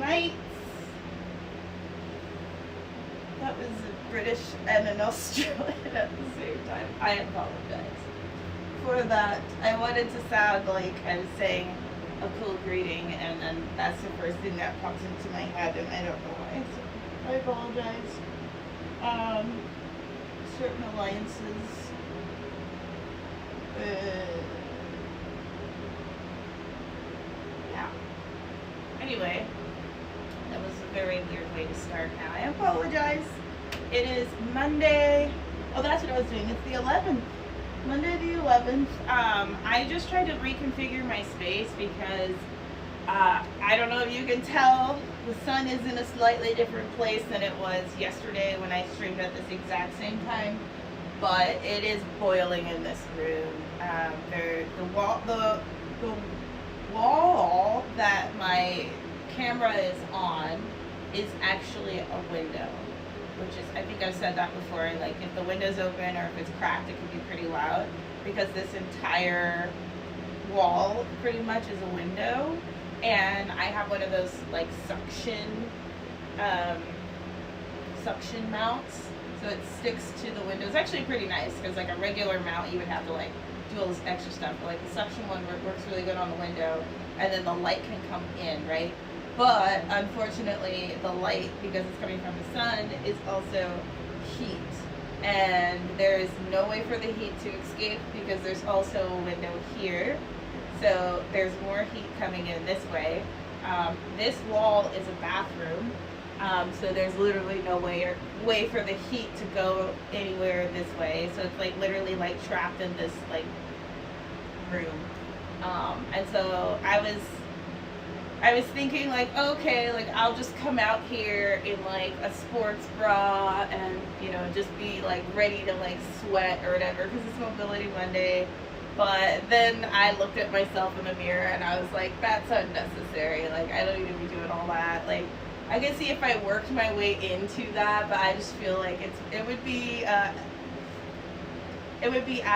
nights. That was a British and an Australian at the same time. I apologize for that. I wanted to sound like I was saying a cool greeting, and then that's the first thing that pops into my head, and I don't know why. So I apologize. Certain alliances. Yeah. Anyway, that was a very weird way to start now. I apologize. It is Monday. Oh, that's what I was doing. It's the 11th. Monday the 11th. I just tried to reconfigure my space because I don't know if you can tell, the sun is in a slightly different place than it was yesterday when I streamed at this exact same time. But it is boiling in this room. The wall that my camera is on is actually a window, which is, I think I've said that before, like if the window's open or if it's cracked, it can be pretty loud, because this entire wall pretty much is a window, and I have one of those like suction mounts, so it sticks to the window. It's actually pretty nice, because like a regular mount you would have to like do all this extra stuff, but like the suction one works really good on the window, and then the light can come in, right? But unfortunately, the light, because it's coming from the sun, is also heat. And there is no way for the heat to escape, because there's also a window here. So there's more heat coming in this way. This wall is a bathroom. So there's literally no way for the heat to go anywhere this way. So it's like literally like trapped in this like room. And so I was thinking like, okay, like I'll just come out here in like a sports bra and, you know, just be like ready to like sweat or whatever, because it's Mobility Monday. But then I looked at myself in the mirror and I was like, that's unnecessary. Like I don't need to be doing all that. Like I can see if I worked my way into that, but I just feel like it would be out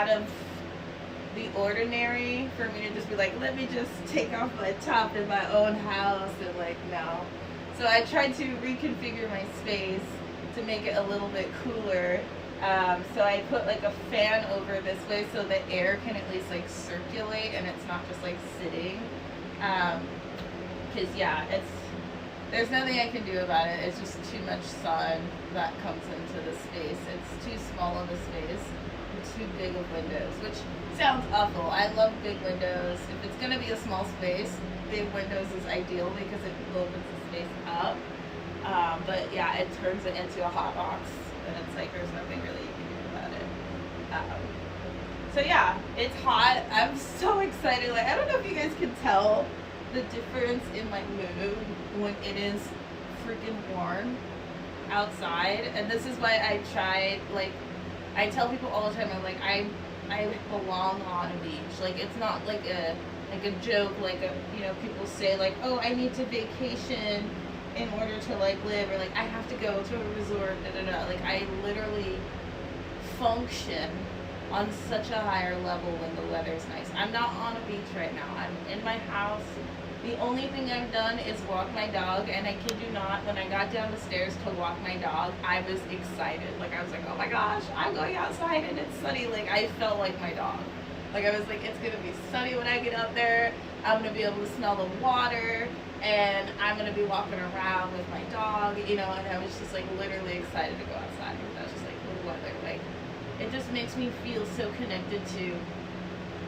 of the ordinary for me to just be like, let me just take off my top in my own house, and like, no. So I tried to reconfigure my space to make it a little bit cooler. So I put like a fan over this way so the air can at least like circulate and it's not just like sitting. Because yeah, there's nothing I can do about it. It's just too much sun that comes into the space. It's too small of a space, too big of windows, which sounds awful. I love big windows. If it's going to be a small space, big windows is ideal because it opens the space up. But yeah, it turns it into a hot box, and it's like there's nothing really you can do about it. So yeah, it's hot. I'm so excited. Like I don't know if you guys can tell the difference in my mood when it is freaking warm outside. And this is why I try, like, I tell people all the time, I'm like, I belong on a beach. Like, it's not like a joke, like people say like, oh, I need to vacation in order to like live, or like I have to go to a resort, Like I literally function on such a higher level when the weather's nice. I'm not on a beach right now. I'm in my house. The only thing I've done is walk my dog, and I kid you not, when I got down the stairs to walk my dog, I was excited. Like, I was like, oh my gosh, I'm going outside and it's sunny. Like, I felt like my dog. Like, I was like, it's going to be sunny when I get up there. I'm going to be able to smell the water, and I'm going to be walking around with my dog, and I was just, like, literally excited to go outside. I was just like, the weather, like, it just makes me feel so connected to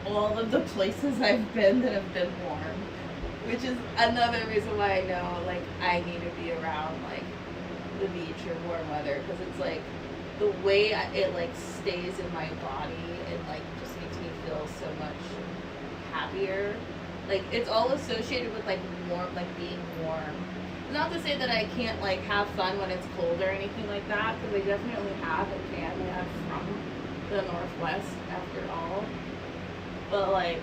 all of the places I've been that have been warm. Which is another reason why I know, like, I need to be around, like, the beach or warm weather. Because it's, like, the way it, like, stays in my body, it, like, just makes me feel so much happier. Like, it's all associated with, like, warm, like, being warm. Not to say that I can't, like, have fun when it's cold or anything like that. Because I definitely have and can. I'm from the Northwest, after all. But, like,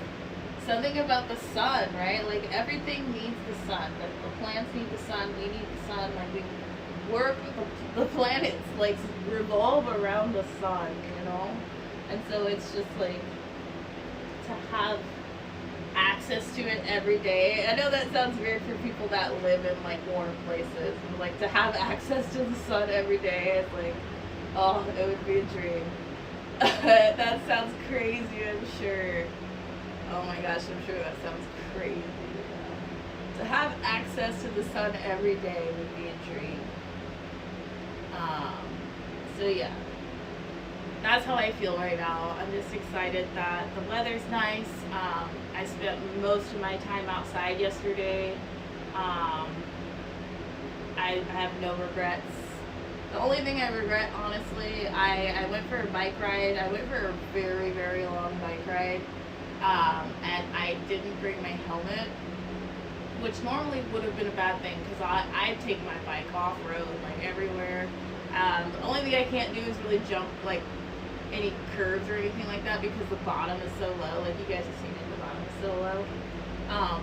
something about the sun, right? Like, everything needs the sun. The plants need the sun. We need the sun. Like, we work, the planets, like, revolve around the sun, And so it's just, like, to have access access to it every day. I know that sounds weird for people that live in like warm places, but like to have access to the sun every day is like, oh, it would be a dream. That sounds crazy, I'm sure. Oh my gosh, I'm sure that sounds crazy. To have access to the sun every day would be a dream. So yeah, that's how I feel right now. I'm just excited that the weather's nice. I spent most of my time outside yesterday. I have no regrets. The only thing I regret, honestly, I went for a bike ride. I went for a very, very long bike ride, and I didn't bring my helmet, which normally would have been a bad thing because I take my bike off-road, like everywhere. The only thing I can't do is really jump, like, any curves or anything like that because the bottom is so low. Like, you guys have seen it, the bottom is so low.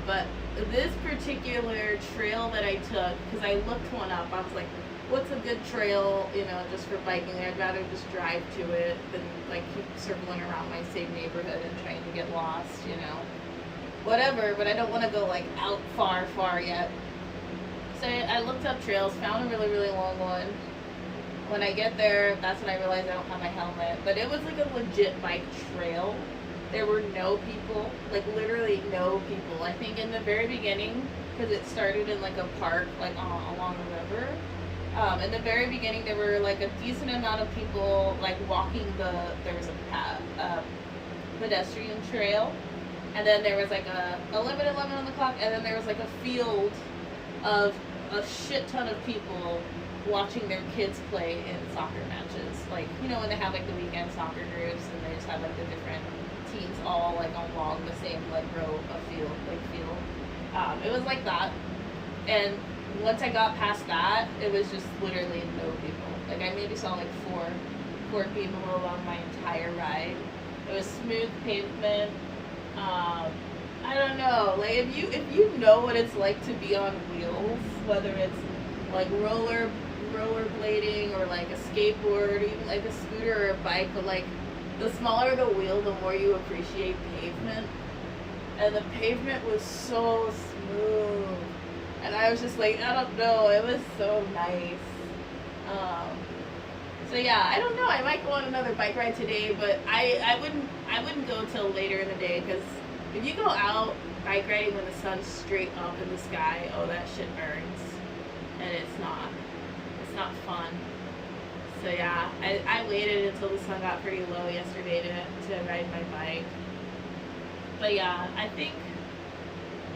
But this particular trail that I took, because I looked one up, I was like, what's a good trail, you know, just for biking? I'd rather just drive to it than, like, keep circling around my same neighborhood and trying to get lost, you know. Whatever, but I don't want to go, like, out far yet. So I looked up trails, found a really, really long one. When I get there, that's when I realized I don't have my helmet. But it was like a legit bike trail. There were no people, like literally no people. I think in the very beginning, because it started in like a park, like along the river. In the very beginning, there were like a decent amount of people like walking there was a pedestrian trail. And then there was like a 11 on the clock, and then there was like a field of a shit ton of people watching their kids play in soccer matches. Like, you know, when they have like the weekend soccer groups and they just have like the different teams all like along the same like row of field. It was like that. And once I got past that, it was just literally no people. Like I maybe saw like four people along my entire ride. It was smooth pavement. I don't know. Like if you know what it's like to be on wheels, whether it's like rollerblading or like a skateboard, or even like a scooter or a bike, but like the smaller the wheel, the more you appreciate pavement. And the pavement was so smooth. And I was just like, I don't know, it was so nice. So yeah, I don't know, I might go on another bike ride today, but I wouldn't go till later in the day, because if you go out bike riding when the sun's straight up in the sky, oh, that shit burns. And it's not fun. So yeah, I waited until the sun got pretty low yesterday to ride my bike. But yeah, I think,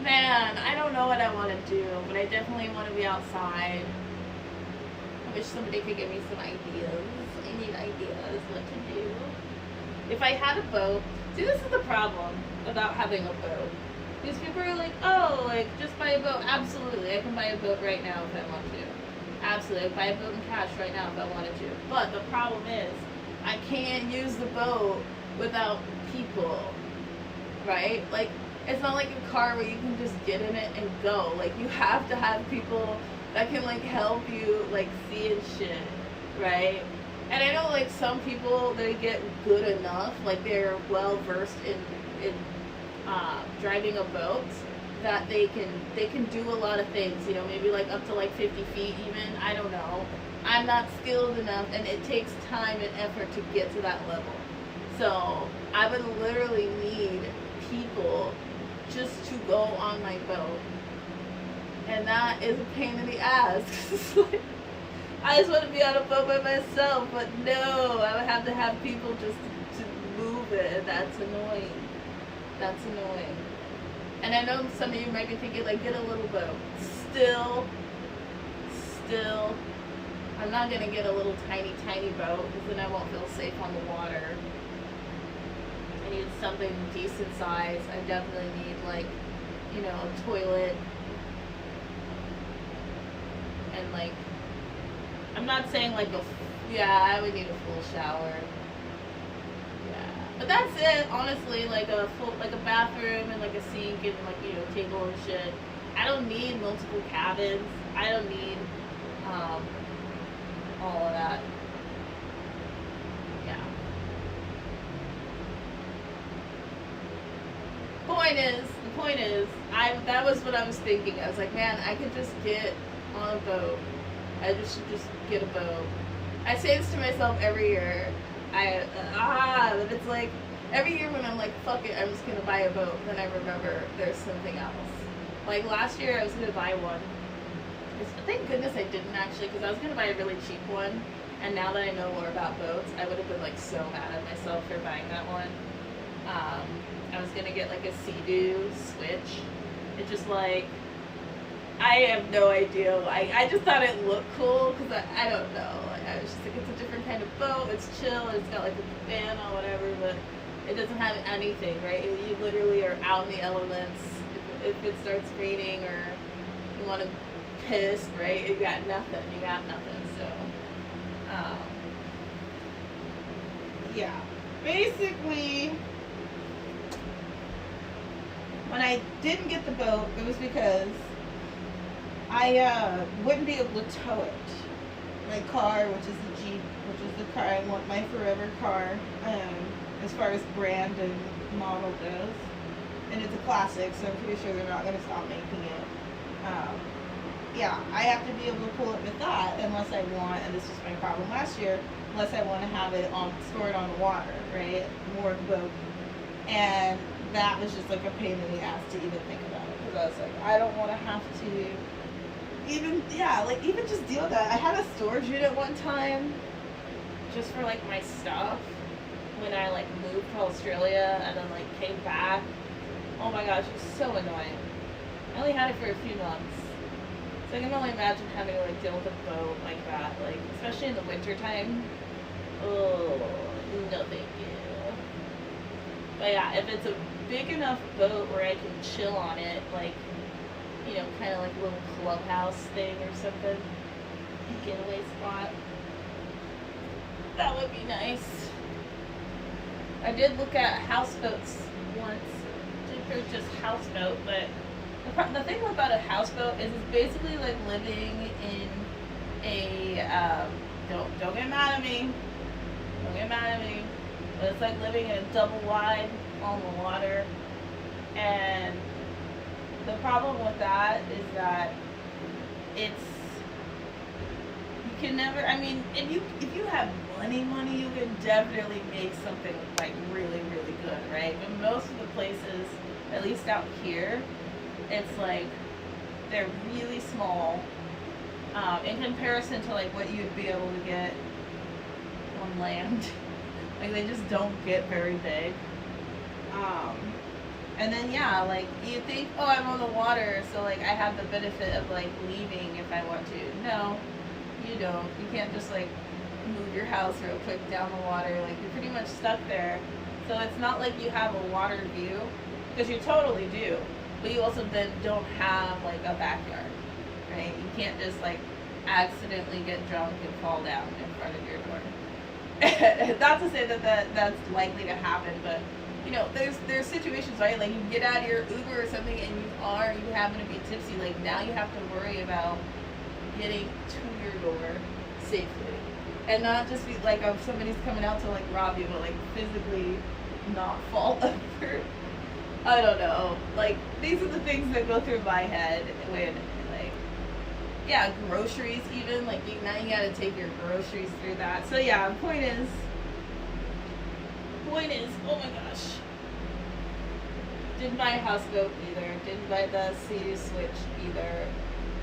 man, I don't know what I want to do, but I definitely want to be outside. I wish somebody could give me some ideas. I need ideas what to do. If I had a boat, see, this is the problem about having a boat. Because people are like, oh, like, just buy a boat. Absolutely, I can buy a boat right now if I want to. Absolutely, I can buy a boat in cash right now if I wanted to. But the problem is, I can't use the boat without people, right? Like, it's not like a car where you can just get in it and go. Like, you have to have people that can, like, help you, like, see and shit, right? And I know, like, some people, they get good enough, like, they're well-versed in driving a boat, that they can do a lot of things, you know, maybe like up to like 50 feet even, I don't know. I'm not skilled enough, and it takes time and effort to get to that level. So I would literally need people just to go on my boat. And that is a pain in the ass. Like, I just want to be on a boat by myself, but no, I would have to have people just to move it, and that's annoying. That's annoying. And I know some of you might be thinking, like, get a little boat. Still, I'm not going to get a little tiny boat, because then I won't feel safe on the water. I need something decent size. I definitely need, like, you know, a toilet. And, like, I'm not saying, like, I would need a full shower. But that's it, honestly, like a bathroom and like a sink and like, you know, table and shit. I don't need multiple cabins. I don't need all of that. Yeah. The point is, that was what I was thinking. I was like, man, I could just get on a boat. I just should just get a boat. I say this to myself every year. But it's like every year when I'm like, fuck it, I'm just gonna buy a boat. Then I remember there's something else. Like last year, I was gonna buy one. Thank goodness I didn't actually, because I was gonna buy a really cheap one. And now that I know more about boats, I would have been like so mad at myself for buying that one. I was gonna get like a Sea-Doo Switch. It just like, I have no idea. I just thought it looked cool because I don't know. I was just like, it's a different kind of boat. It's chill. It's got like a cabana or whatever, but it doesn't have anything, right? You literally are out in the elements. If it starts raining or you want to piss, right? You got nothing. So, yeah. Basically, when I didn't get the boat, it was because I wouldn't be able to tow it. My car, which is the Jeep, which is the car I want, my forever car, as far as brand and model goes. And it's a classic, so I'm pretty sure they're not going to stop making it. Yeah, I have to be able to pull it with that unless I want, and this was my problem last year, unless I want to have it stored on the water, right? Moored boat. And that was just like a pain in the ass to even think about it, because I was like, I don't want to have to even just deal with that. I had a storage unit one time just for like my stuff when I like moved to Australia and then like came back. Oh my gosh, it was so annoying. I only had it for a few months. So I can only imagine having to like deal with a boat like that, like especially in the winter time. Oh, no thank you. But yeah, if it's a big enough boat where I can chill on it, like, you know, kind of like a little clubhouse thing or something, getaway spot, that would be nice. I did look at houseboats once. Did purchase houseboat, but the thing about a houseboat is it's basically like living in a don't get mad at me. Don't get mad at me. But it's like living in a double wide on the water. And the problem with that is that you can never, I mean, if you have money, you can definitely make something like really, really good, right? But most of the places, at least out here, it's like they're really small in comparison to like what you'd be able to get on land. Like they just don't get very big. And then yeah, like you think, oh, I'm on the water, so like I have the benefit of like leaving if I want to. No, you don't. You can't just like move your house real quick down the water. Like you're pretty much stuck there. So it's not like you have a water view, because you totally do. But you also then don't have like a backyard, right? You can't just like accidentally get drunk and fall down in front of your door. Not to say that that's likely to happen, but you know, there's situations, right? Like you get out of your Uber or something and you happen to be tipsy. Like now you have to worry about getting to your door safely, and not just be like, oh, somebody's coming out to like rob you, but like physically not fall over. I don't know. Like these are the things that go through my head when like, yeah, groceries even. Like now you gotta take your groceries through that. So yeah, point is, oh my gosh. Didn't buy a houseboat either. Didn't buy the Sea-Doo Switch either.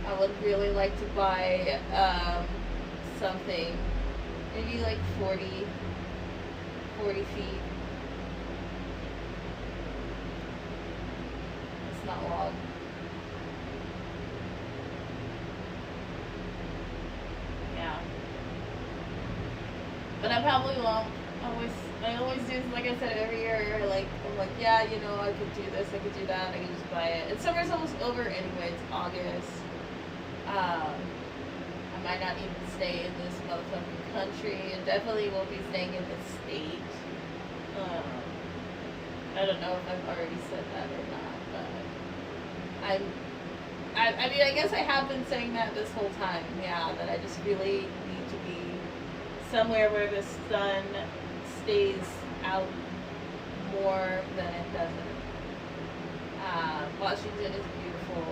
I would really like to buy something, maybe like 40 feet. It's not long. Yeah. But I probably won't. I always do, like I said, every year, like, I'm like, yeah, you know, I could do this, I could do that, I can just buy it. And summer's almost over anyway, it's August. I might not even stay in this motherfucking country, and definitely won't be staying in the state. I don't know if I've already said that or not, but I mean, I guess I have been saying that this whole time, yeah, that I just really need to be somewhere where the sun stays out more than it doesn't. Washington is beautiful.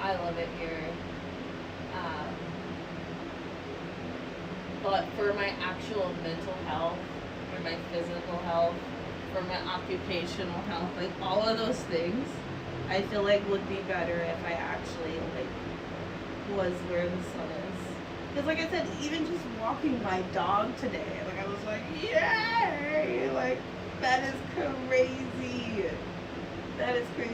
I love it here. Um, but for my actual mental health, for my physical health, for my occupational health, like all of those things, I feel like would be better if I actually like was where the sun is. Because like I said, even just walking my dog today, like I was like, yay! Like that is crazy. That is crazy.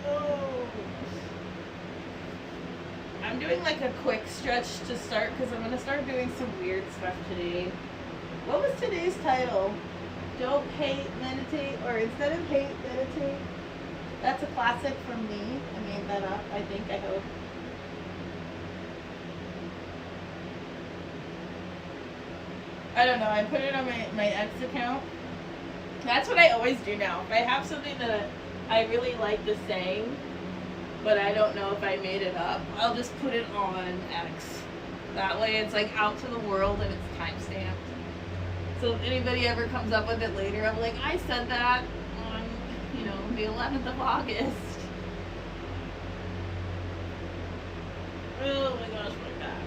Oh. I'm doing like a quick stretch to start because I'm gonna start doing some weird stuff today. What was today's title? Don't hate, meditate, or instead of hate, meditate. That's a classic from me. I made that up, I think, I hope. I don't know, I put it on my ex account. That's what I always do now. If I have something that I really like the saying, but I don't know if I made it up, I'll just put it on X. That way it's like out to the world and it's time stamped. So if anybody ever comes up with it later, I'm like, I said that on, the 11th of August. Oh my gosh, my back.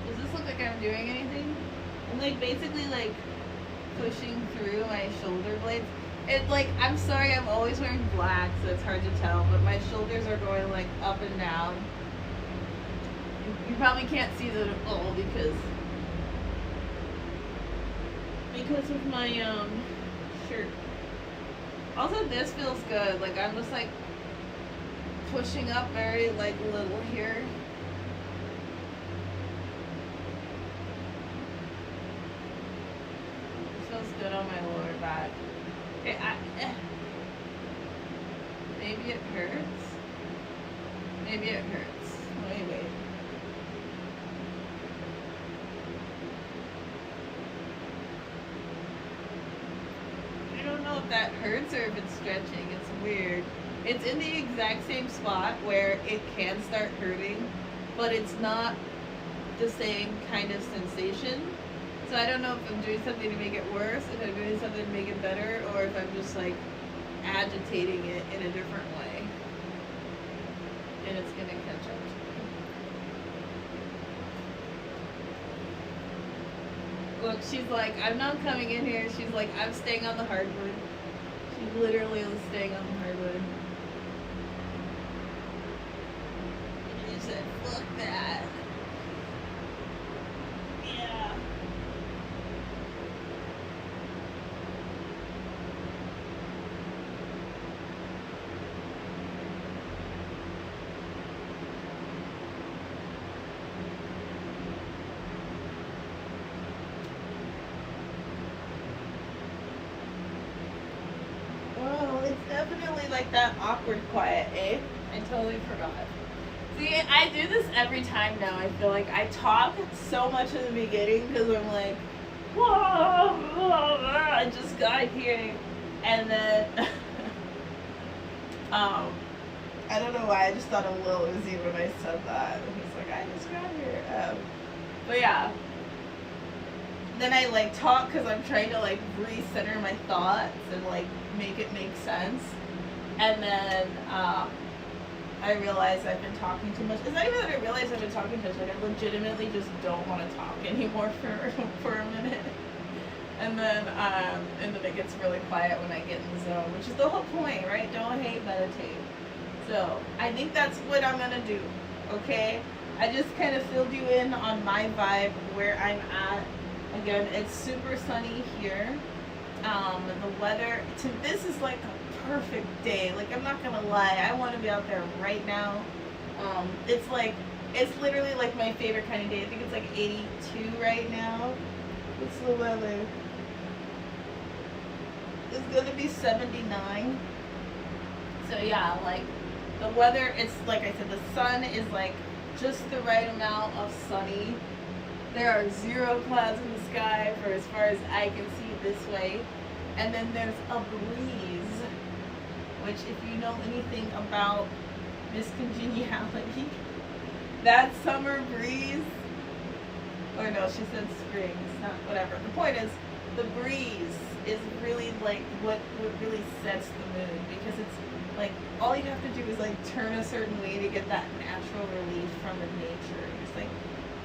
Does this look like I'm doing anything? I'm like basically like pushing through my shoulder blades. I'm sorry, I'm always wearing black, so it's hard to tell, but my shoulders are going like up and down. You probably can't see that at all because of my shirt. Also, this feels good. Like I'm just like pushing up very like little here. This feels good on my lower back. Maybe it hurts. Maybe it hurts. Let me wait. I don't know if that hurts or if it's stretching. It's weird. It's in the exact same spot where it can start hurting, but it's not the same kind of sensation. So I don't know if I'm doing something to make it worse, if I'm doing something to make it better, or if I'm just like agitating it in a different way. And it's gonna catch up to me. Look, she's like, I'm not coming in here. She's like, I'm staying on the hardwood. She literally was staying on the hardwood. And you said, fuck that. Yeah. Definitely like that awkward quiet, eh? I totally forgot. See, I do this every time now. I feel like I talk so much in the beginning because I'm like, whoa, I just got here. And then, I don't know why, I just thought of Lil Uzi when I said that. He's like, I just got here. But yeah. Then I like talk because I'm trying to like recenter my thoughts and like make it make sense. And then I realize I've been talking too much. It's not even that I realize I've been talking too much. Like I legitimately just don't want to talk anymore for a minute. And then it gets really quiet when I get in the zone, which is the whole point, right? Don't hate, meditate. So I think that's what I'm gonna do. Okay, I just kind of filled you in on my vibe, where I'm at. Again, it's super sunny here. The weather, this is like a perfect day. Like, I'm not gonna lie, I want to be out there right now. It's literally like my favorite kind of day. I think it's like 82 right now. What's the weather? It's gonna be 79. So yeah, like the weather, it's like I said, the sun is like just the right amount of sunny. There are 0 clouds in the sky for as far as I can see this way. And then there's a breeze, which if you know anything about Miss Congeniality, that summer breeze, Or no, she said spring. It's not, whatever. The point is, the breeze is really like what really sets the mood, because it's like all you have to do is like turn a certain way to get that natural relief from the nature. It's like,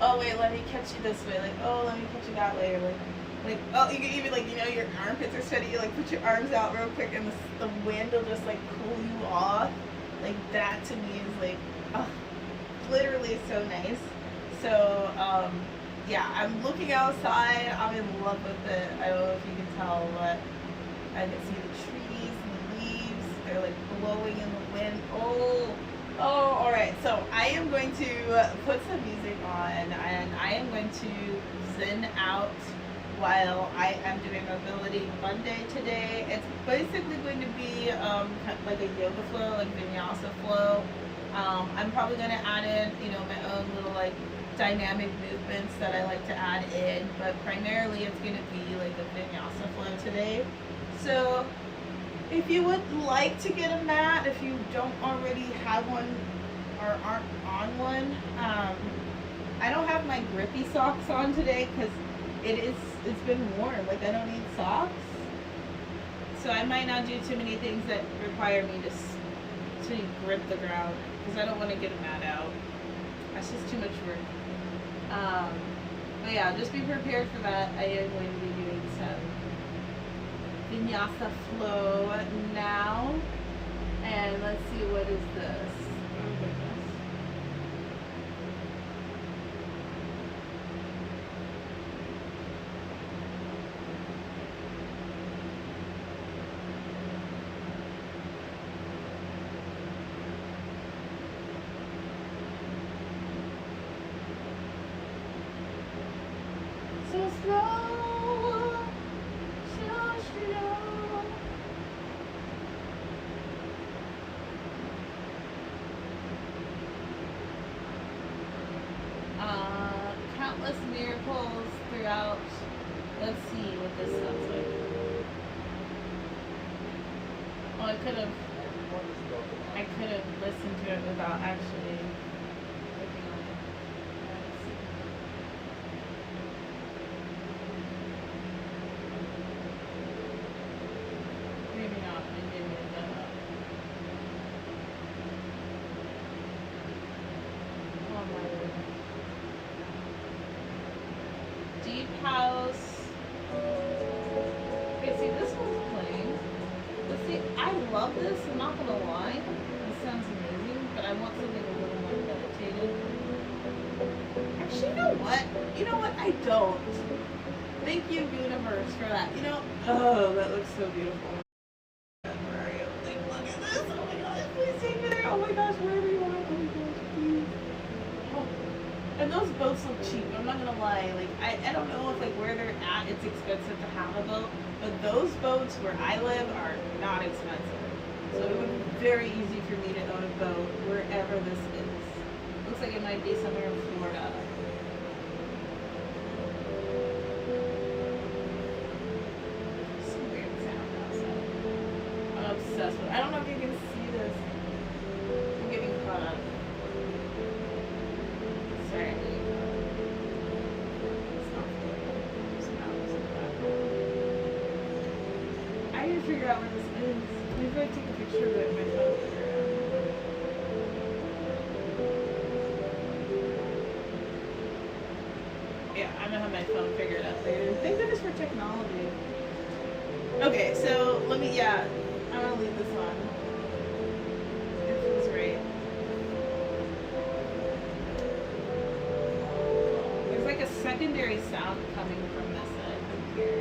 oh wait, let me catch you this way. Like, oh, let me catch you that way. Or like oh, you can even like, you know, your armpits are sweaty. You like put your arms out real quick, and the wind will just like cool you off. Like that to me is like, oh, literally so nice. So yeah, I'm looking outside. I'm in love with it. I don't know if you can tell, but I can see the trees and the leaves. They're like blowing in the wind. Oh, all right. So I am going to put some music on, and I am going to zen out while I am doing Mobility Monday today. It's basically going to be kind of like a yoga flow, like vinyasa flow. I'm probably going to add in, you know, my own little like dynamic movements that I like to add in, but primarily it's going to be like a vinyasa flow today. So if you would like to get a mat, if you don't already have one or aren't on one, I don't have my grippy socks on today because it's been warm. Like I don't need socks, so I might not do too many things that require me to grip the ground because I don't want to get a mat out. That's just too much work. But yeah, just be prepared for that. I am going to be doing some vinyasa flow now. And let's see, what is this? Oh goodness. So slow, so slow. Countless miracles throughout. Let's see what this sounds like. Oh, I could have listened to it without actually looking on it. Let's see. Maybe not. Maybe I did that. Oh my word. Deep house. Okay, see, this one's playing. But see, I love this. I'm not gonna lie. This sounds amazing, but I want something a little more meditative. Actually, you know what? You know what? I don't. Thank you, universe, for that. You know, oh, that looks so beautiful. Where are you? Like, look at this. Oh my gosh, please take me there. Oh my gosh, wherever you are. Oh my gosh, please. Oh. And those boats look cheap. I'm not gonna lie. Like, I don't know if like where they're at, it's expensive to have a boat. But those boats where I live are not expensive. So it would be very easy for me to own a boat wherever this is. Looks like it might be somewhere in Florida. Some weird sound outside. I'm obsessed with it. I don't know if you can see this. I'm getting caught up. Sorry, I'm getting caught up. It's not Florida. There's mountains in the background. I need to figure out where this is. Maybe I take a picture of it in my phone. Yeah, I'm gonna have my phone figured out later. Thank goodness for technology. Okay, so I'm gonna leave this on. It feels right. There's like a secondary sound coming from this that I can hear.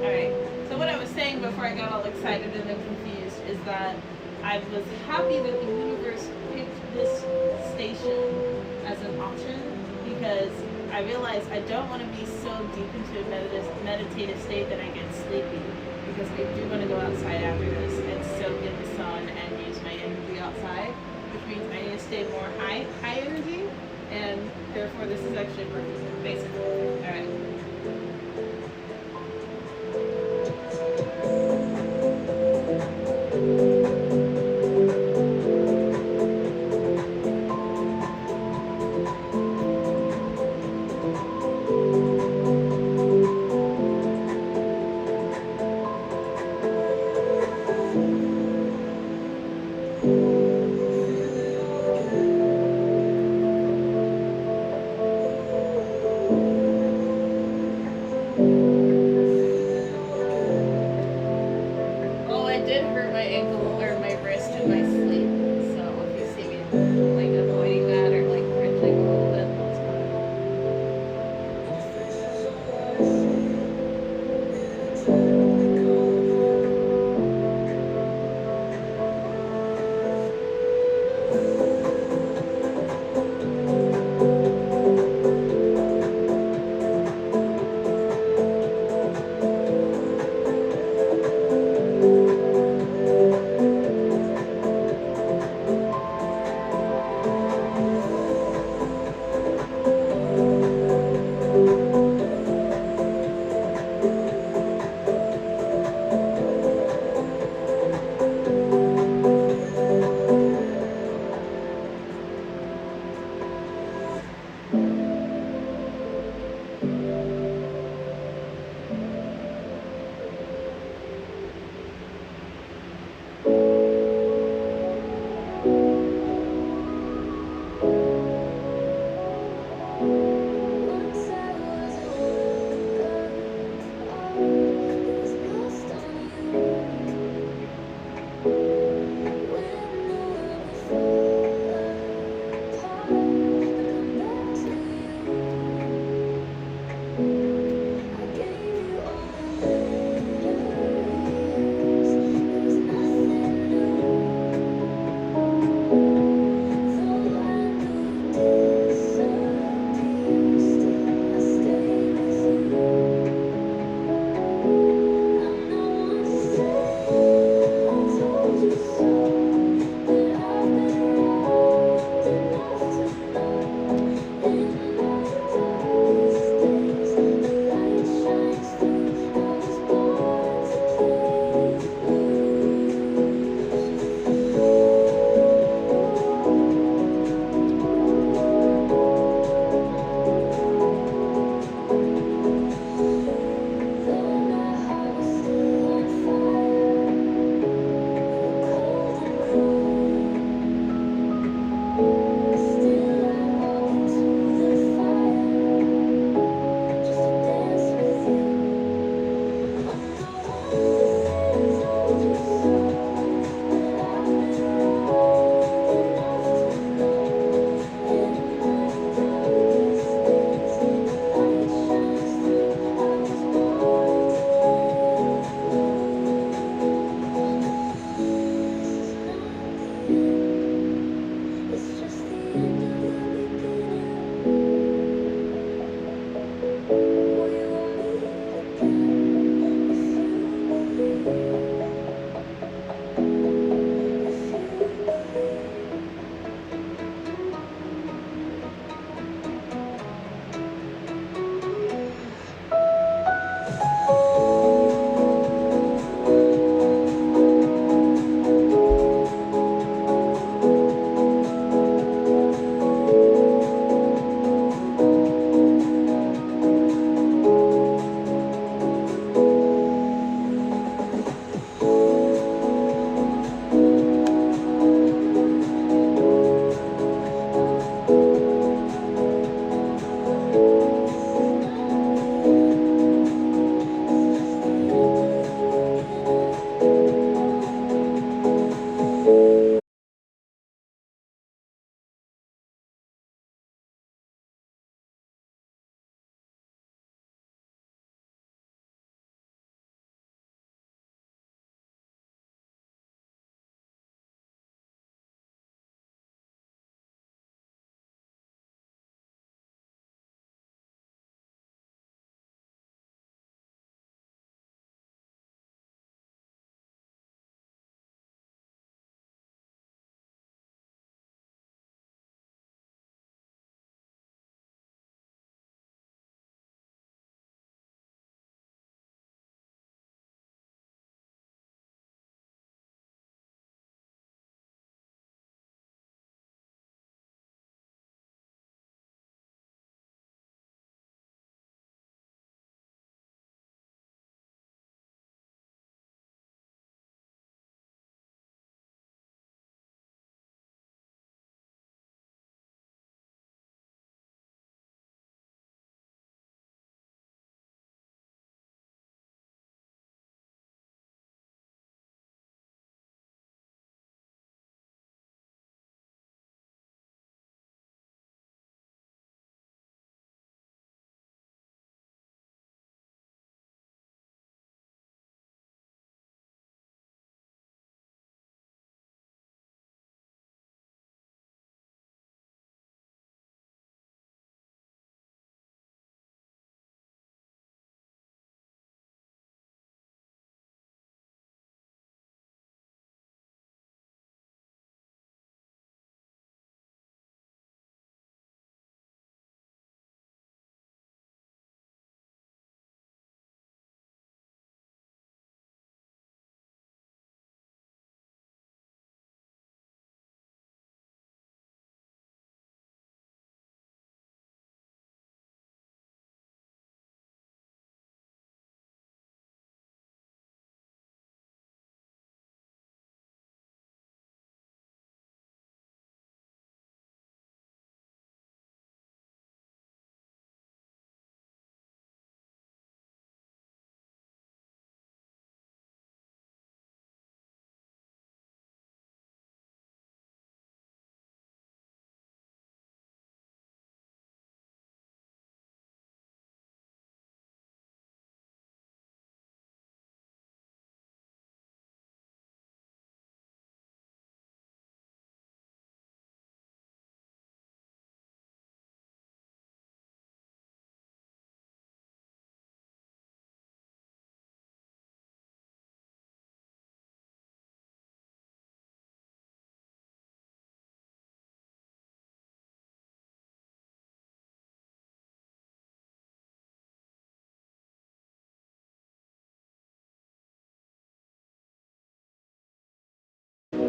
Alright, so what I was saying before I got all excited and then confused is that I was happy that the universe picked this station as an option because I realized I don't want to be so deep into a meditative state that I get sleepy, because I do want to go outside after this and soak in the sun and use my energy outside, which means I need to stay more high energy, and therefore this is actually perfect, basically. Alright.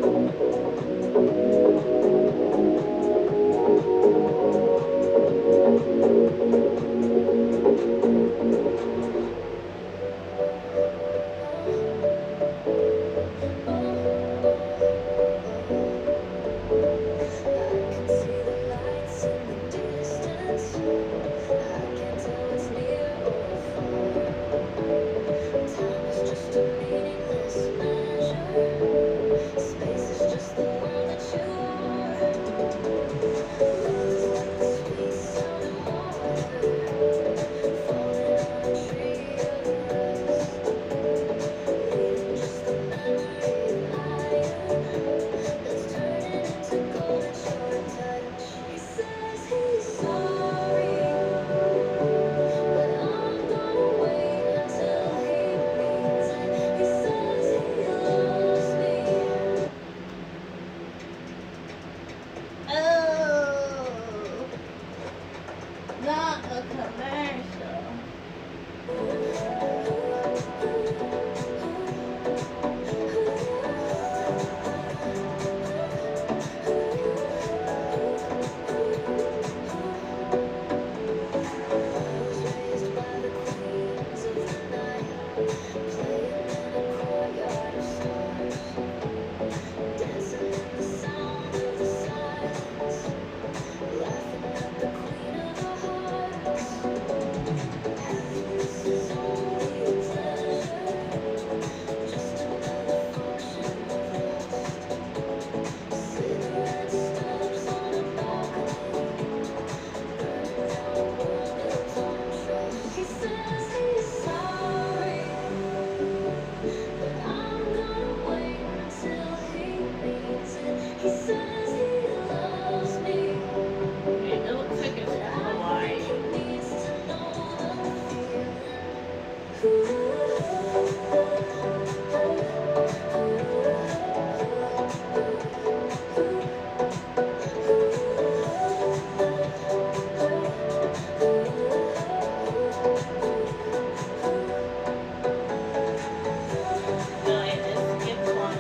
Oh, not a commercial. It looks like it's from Hawaii. No, I just skipped one.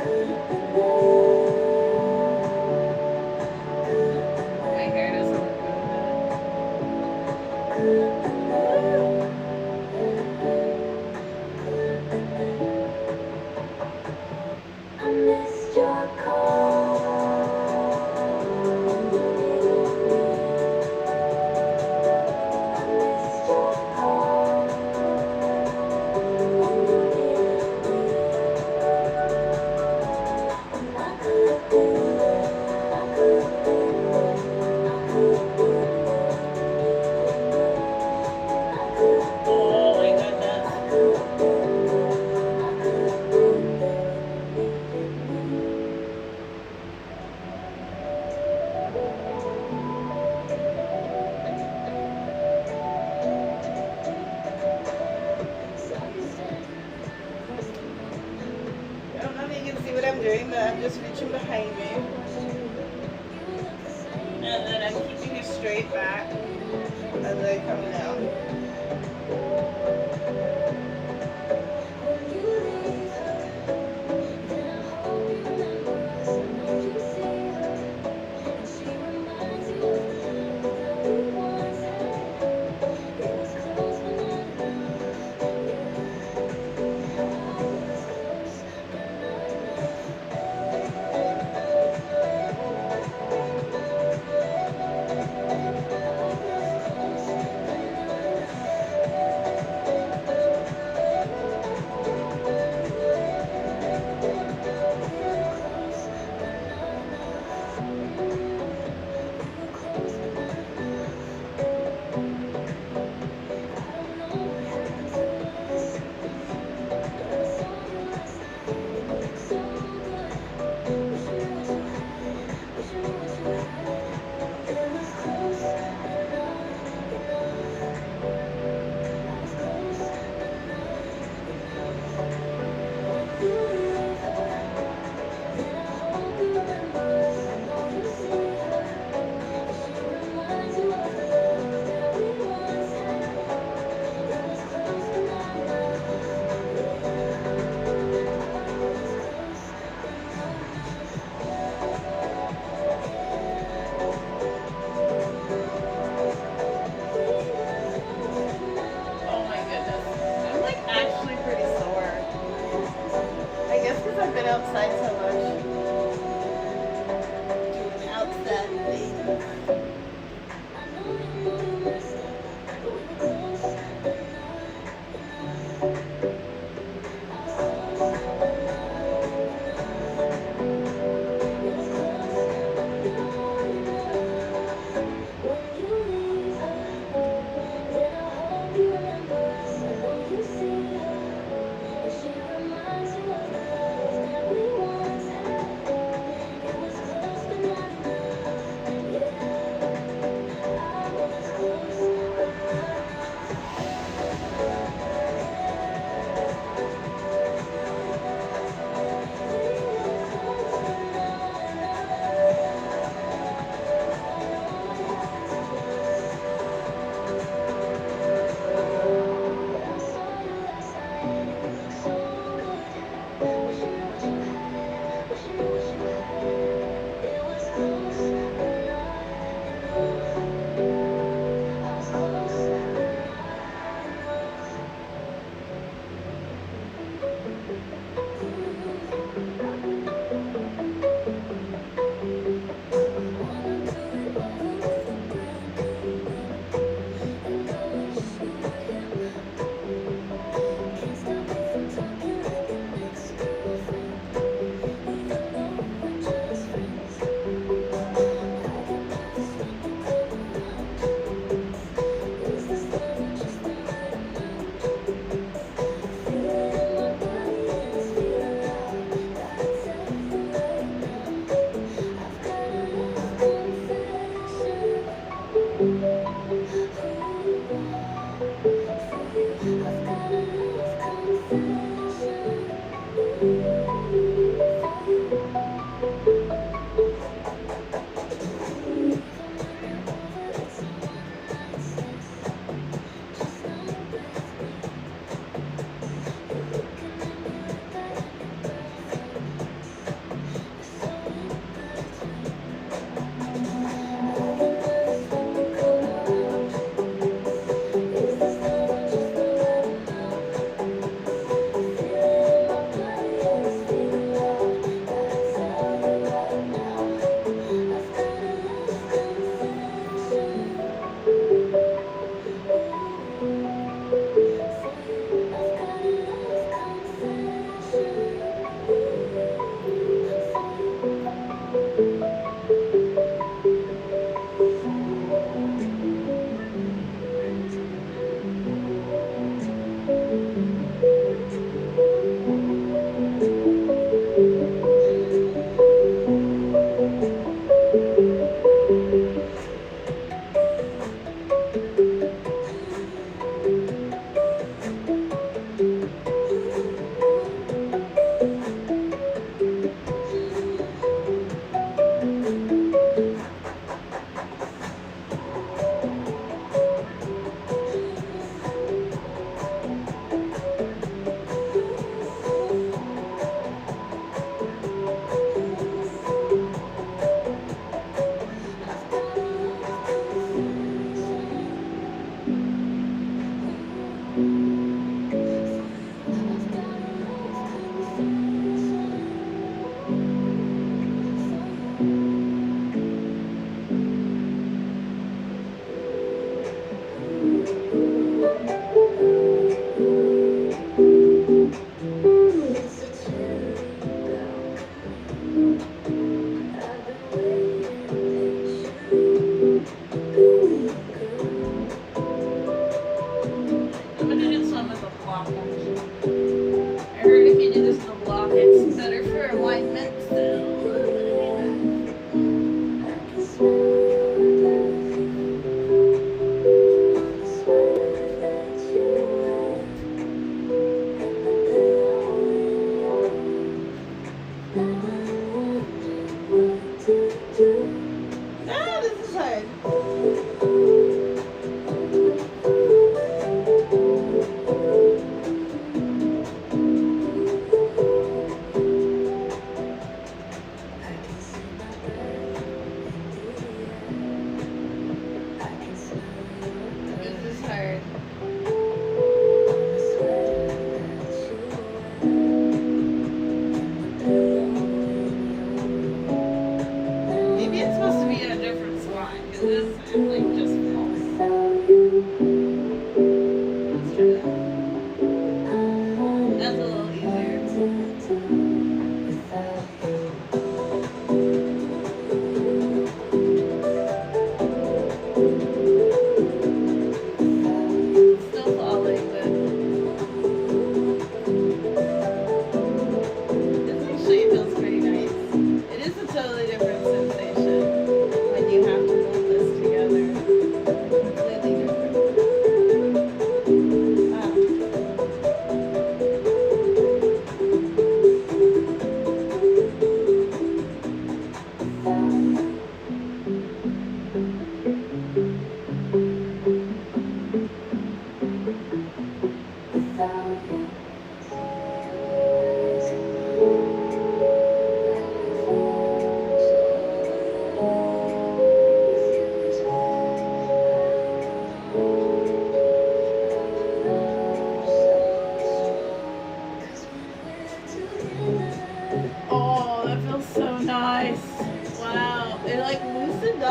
My hair doesn't look I missed your call. I missed your call. And I could have been there. I could have been there. I could have been there. And I could have been there. Oh my goodness. I could have been there. I could have been there when you needed me. I don't know if you can see what I'm doing, but I'm just reaching behind me. And then I'm keeping a straight back as I come down.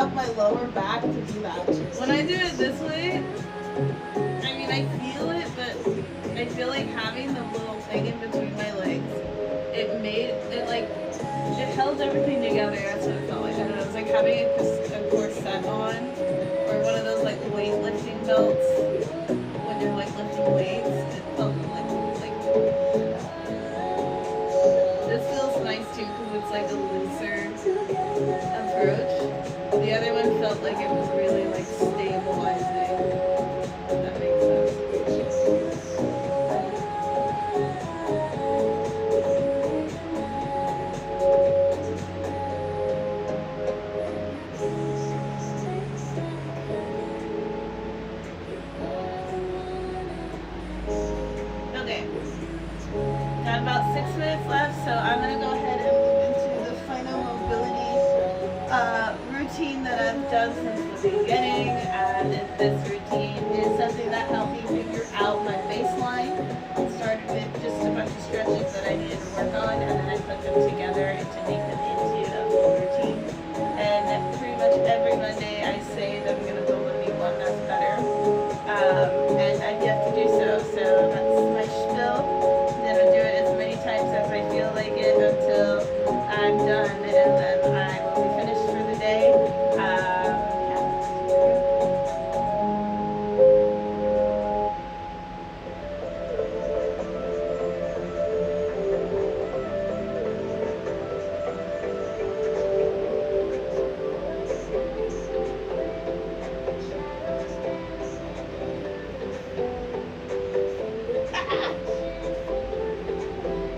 up my lower back to do that. When I do it this way, I mean, I feel it, but I feel like having the little thing in between my legs, it made it like, it held everything together. That's what it felt like. I don't know. It's like having a corset on, or one of those like weightlifting belts when you're like lifting weights. It felt like this feels nice too because it's like a looser approach. The other one felt like it was really like stabilizing. If that makes sense. Okay. Got about 6 minutes left, so I'm gonna go ahead and move into the final mobility routine that I've done since the beginning. And this routine is something that helped me figure out my baseline. It started with just a bunch of stretches that I needed to work on, and then I put them together and to make them into a full routine. And pretty much every Monday I say that I'm gonna build a new one that's better. And I've yet to do so. So that's my spiel. I'm gonna do it as many times as I feel like it until I'm done, and then I will be finished for the day. Yeah.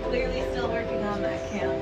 Clearly still working on that camel.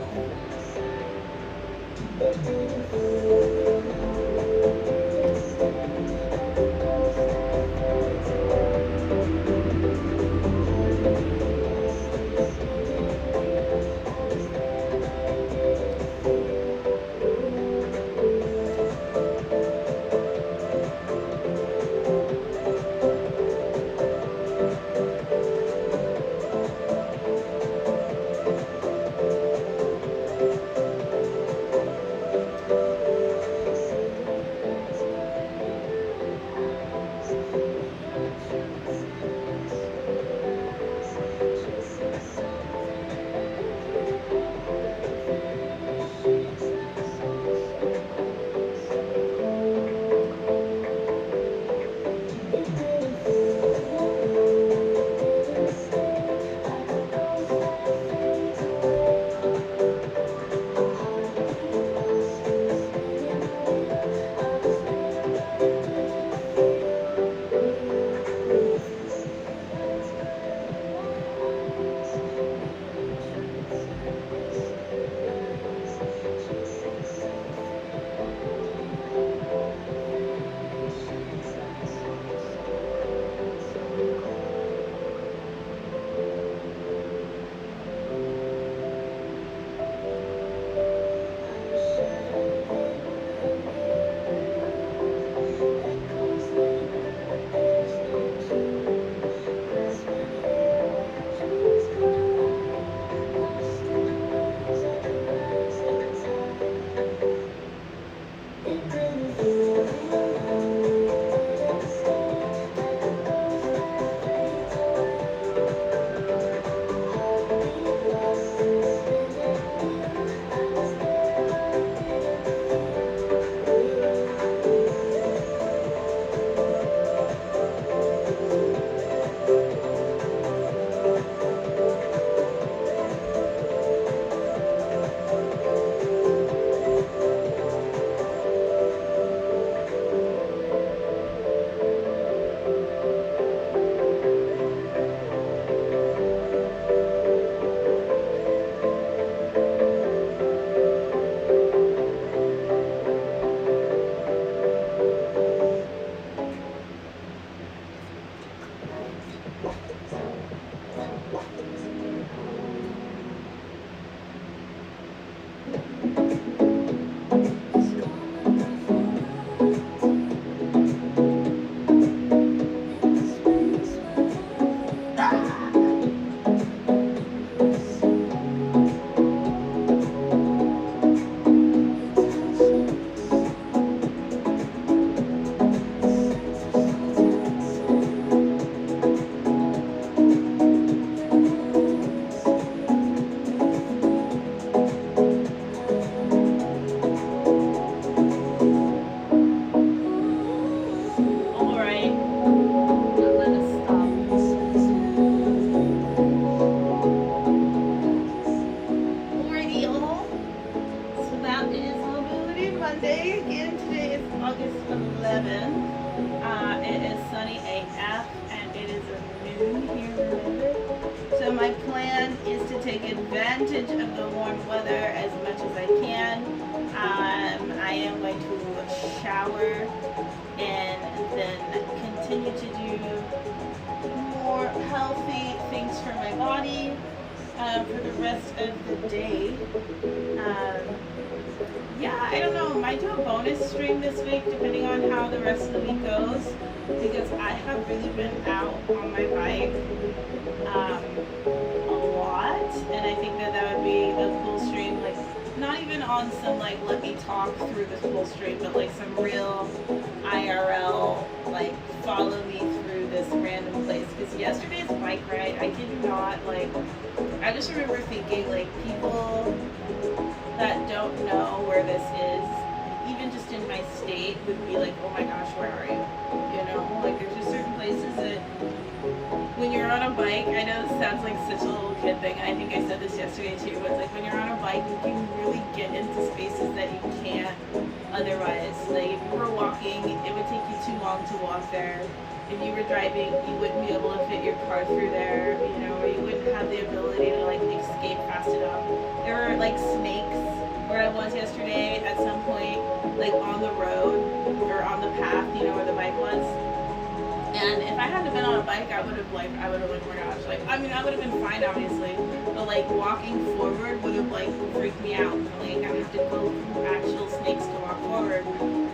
take advantage of the warm weather as much as I can. I am going to shower and then continue to do more healthy things for my body for the rest of the day. Yeah, I don't know. Might do a bonus stream this week depending on how the rest of the week goes, because I have really been out on my bike a lot, and I think that that would be a cool stream. Like, not even on some like let me talk through this whole stream, but like some real IRL, like follow me through this random place. Because yesterday's bike ride, I kid you not, like I just remember thinking like people that don't know where this is, even just in my state, would be like, oh my gosh, where are you? You know, like there's just certain places that when you're on a bike, I know this sounds like such a little kid thing, and I think I said this yesterday too, but it's like when you're on a bike, you can really get into spaces that you can't otherwise. Like if you were walking, it would take you too long to walk there. If you were driving, you wouldn't be able to fit your car through there, you know, or you wouldn't have the ability to like escape fast enough. There were like snakes where I was yesterday at some point, like on the road or on the path, you know, where the bike was. And if I hadn't been on a bike, I would have like, oh my gosh, like, I mean, I would have been fine, obviously, but like walking forward would have like freaked me out. Like I would have to go through actual snakes to walk forward,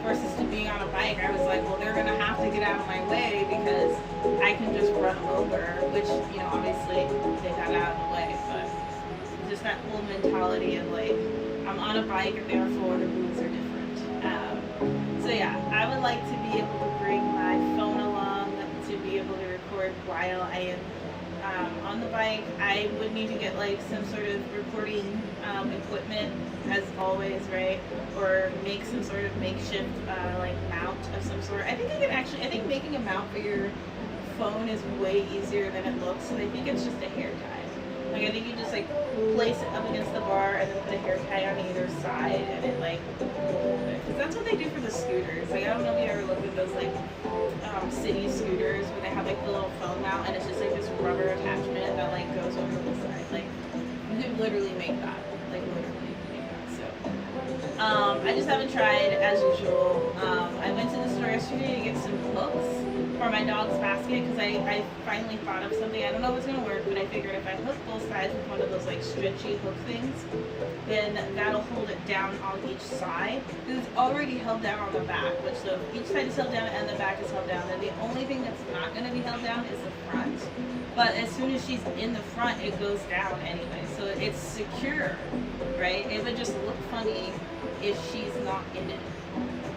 versus to being on a bike. I was like, well, they're gonna have to get out of my way because I can just run them over, which, you know, obviously they got out of the way, but just that whole mentality of like, I'm on a bike and therefore the rules are different. So yeah, I would like to be able to bring my phone along to be able to record while I am on the bike. I would need to get like some sort of recording equipment, as always, right? Or make some sort of makeshift like mount of some sort. I think making a mount for your phone is way easier than it looks. I think it's just a hair tie. Like I think you just like place it up against the bar and then put a hair tie on either side, and it like, because that's what they do for the scooters. Like I don't know if you ever looked at those like city scooters where they have like the little phone mount and it's just like this rubber attachment that like goes over the side. Like you could literally make that. Like literally make that. So I just haven't tried as usual. I went to the store yesterday to get some hooks for my dog's basket because I finally thought of something. I don't know if it's gonna work, but I figured if I hook both sides with one of those like stretchy hook things, then that'll hold it down on each side. Because it's already held down on the back, which so each side is held down and the back is held down. And the only thing that's not gonna be held down is the front. But as soon as she's in the front, it goes down anyway. So it's secure, right? It would just look funny if she's not in it.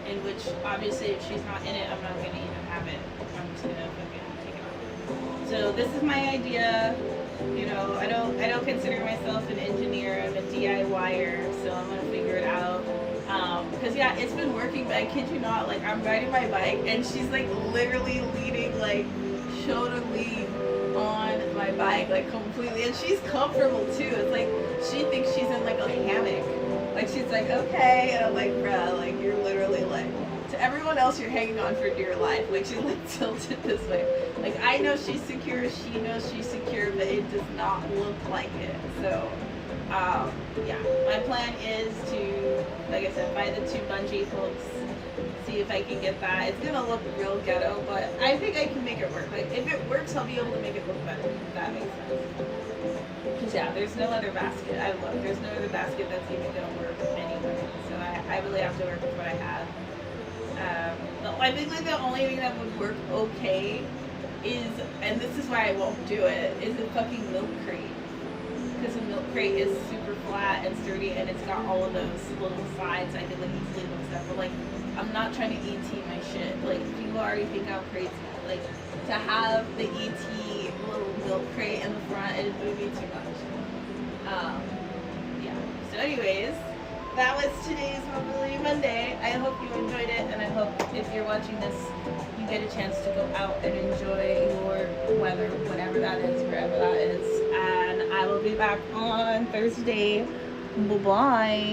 In which, obviously, if she's not in it, I'm not going to even have it. I'm just going to fucking take it off. So this is my idea. You know, I don't consider myself an engineer. I'm a DIYer, so I'm going to figure it out. Because, yeah, it's been working, but I kid you not, like, I'm riding my bike, and she's, like, literally leaning, like, shoulder lean on my bike, like, completely. And she's comfortable, too. It's like, she thinks she's in, like, a hammock. Like, she's like, okay, and I'm like, bruh, like, you're literally, like, to everyone else, you're hanging on for dear life. Like, she's, like, tilted this way. Like, I know she's secure, she knows she's secure, but it does not look like it. So, yeah, my plan is to, like I said, buy the 2 bungee hooks, see if I can get that. It's gonna look real ghetto, but I think I can make it work. Like, if it works, I'll be able to make it look better, if that makes sense. Because yeah, there's no other basket. There's no other basket that's even gonna work anyway. So I really have to work with what I have. I think like the only thing that would work okay is, and this is why I won't do it, is a fucking milk crate. Because a milk crate is super flat and sturdy, and it's got all of those little sides I could like easily hook stuff. But like, I'm not trying to ET my shit. Like, people already think I'm crazy. Like, to have the ET little milk crate in the front, it would be too much. Yeah. So anyways, that was today's Mobility Monday. I hope you enjoyed it, and I hope if you're watching this, you get a chance to go out and enjoy your weather, whatever that is, wherever that is. And I will be back on Thursday. Bye-bye.